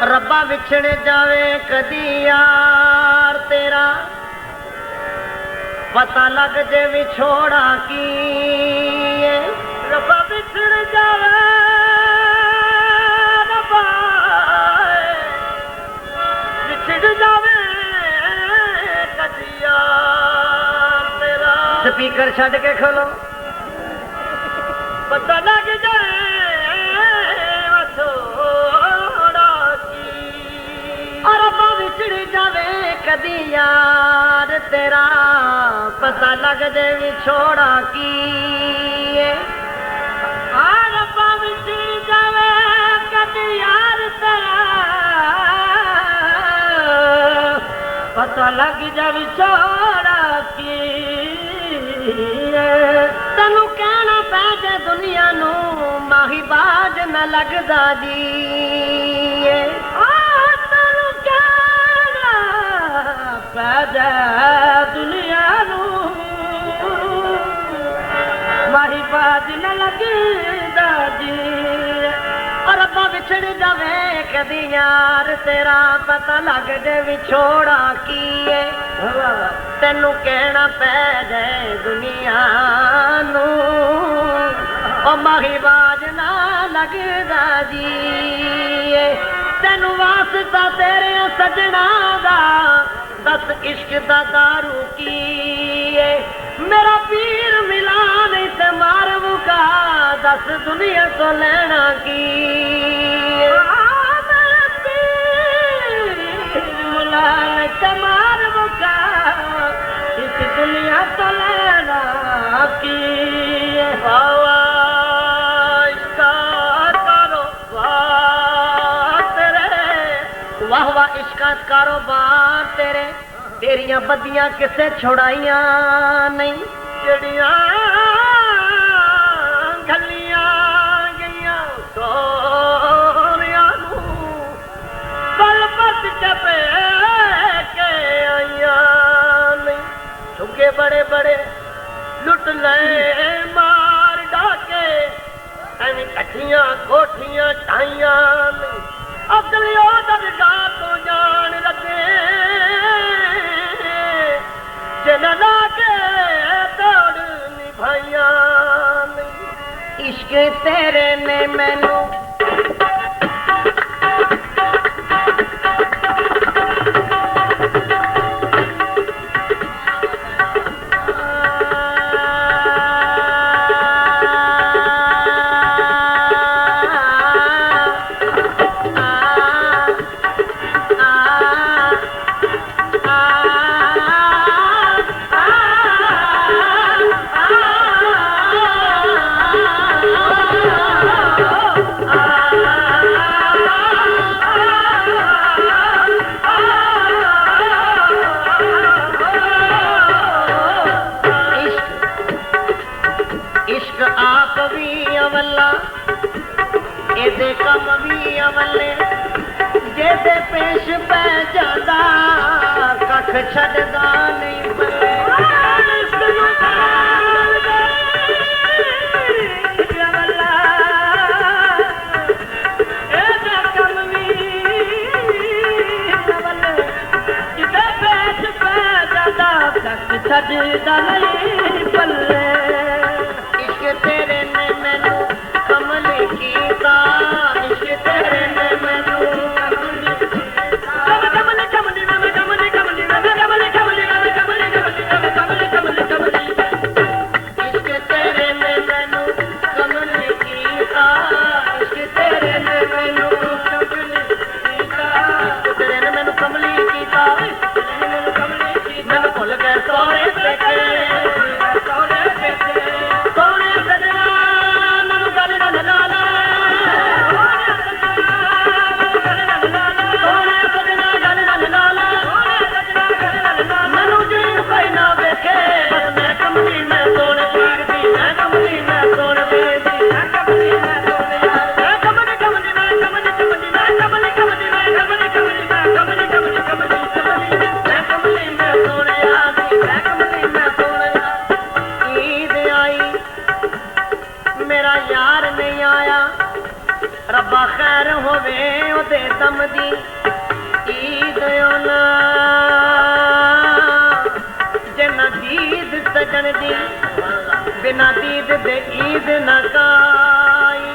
रब्बा विछड़ जावे कदी यार तेरा, पता लग जे विछोड़ा की। रब्बा विछड़ जावे, रब्बा विछड़ जावे कदी यार तेरा। स्पीकर छड़ के खोलो, पता लग जाए विछड़ जावे कदी यार तेरा, पता लग जे विछोड़ा की। रब्बा विछड़ जावे कदी यार तेरा, पता लग जे विछोड़ा की। तैनू कहना पै जे दुनिया नू माही बाज न लगदा जी। दुनिया माही बाज न लगदा जी। और रब्बा विछड़ जावे कदी यार तेरा, पता लग जे विछोड़ा की। तैनू कहना पै जाए दुनिया नू ओ माही बाज न लगदा जी। तैनू वास्ता तेरे सजना दा, दस इश्क दा दारू की। मेरा पीर मिला नहीं ते मार मुका, दस दुनिया तो लेना की। मेरा पीर मिला नहीं ते मार मुका, इस दुनिया तो लेना की। वाह वाह इश्कात कारोबार तेरे, तेरिया बदियां किसे छुड़ाइया नहीं। जड़ियां गलियां गईया सोनिया नू, पल पत चपे के आइया नहीं। झुके बड़े बड़े लुट ले मार डाके, एवं कठियां कोठियां ढाइया नहीं। अगलियो दरगाह तो जान लगे, जन लागे दौड़ निभाइया। इश्क तेरे ने मैनू कम भी अवले जेदे पेश पै जादा, कख छड़दा नहीं बल्ले। कम भी अवले जेदे पेश पै जादा, कख छड़दा नहीं बल्ले। इश्क तेरे ने मैनू कमल कीता, इश्क तेरे ने मैनू कमल ਰੱਬਾ ਖੈਰ ਹੋਵੇ ਉਹਦੇ ਦਮ ਦੀ ਈਦ ਨਾ ਜਿੰਨਾ ਦੀਦ ਸਜਣ ਦੀ ਬਿਨਾ ਦੀਦ ਦੇ ਈਦ ਨਾ ਕਾਈ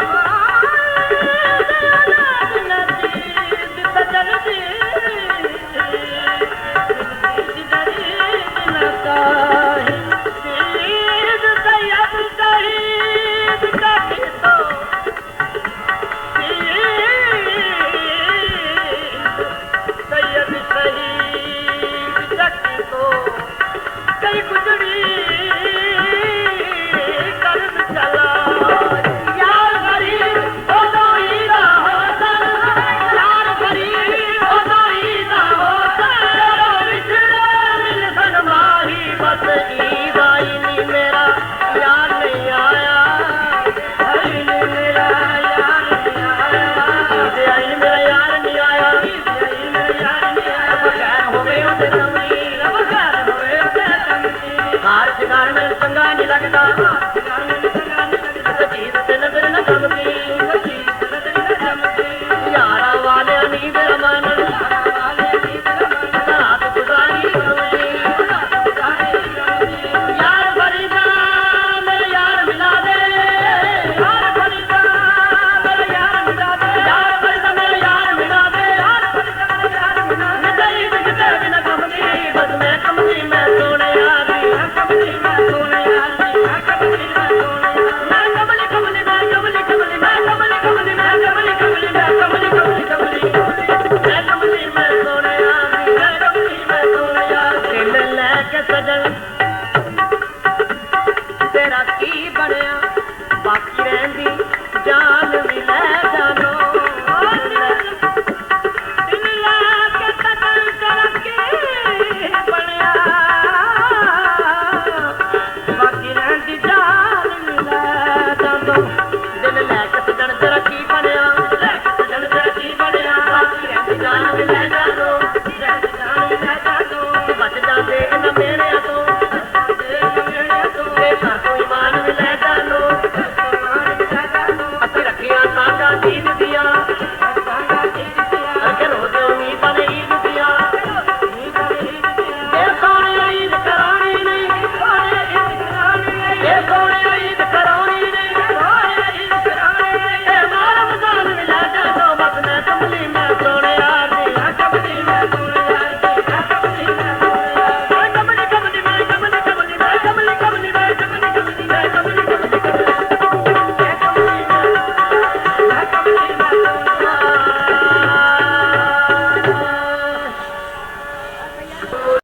ਬਿਨਾ ਦੀਦ ਸਜਣ ਦੀ ਨਾ ਕਾਈ ਦੀਦ ਸੈਯਦ ਸ਼ਹੀਦ ਕਾਕੀ ਤੋਂ सैयद शहीद जकी को कई गुजरी कर्म चला यार गरीब हो तो ईदा होता यार गरीब हो तो ईदा होता बिछड़े मिलन माही बस ईद आई नी मेरा यार नहीं आया आई नी मेरा यार नहीं आया ईद आई नी मेरा यार नहीं आया हार शिकार में चंगा नहीं लगता सजीद से नजर न चमकी यारा वाले नींद रमान रात गुजारी यार फरीदा मेरे यार मिला दे यार फरीदा मेरे यार मिला दे यार फरीदा मेरे यार मिला दे यार फरीदा मेरे यार मिला दे नहीं दिखते बिना कमली बस मैं कमली मैं सोने यारी कमली मैं सोने यारी कमली मैं सोने मैं कमली कमली मैं कमली कमली मैं कमली कमली मैं कमली कमली मैं कमली कमली कमली मैं कमली मैं सोने यारी मैं कमली मैं सोने यारी दिल लेके सजन तेरा की बनया बाकी रहंदी जान भी ले जान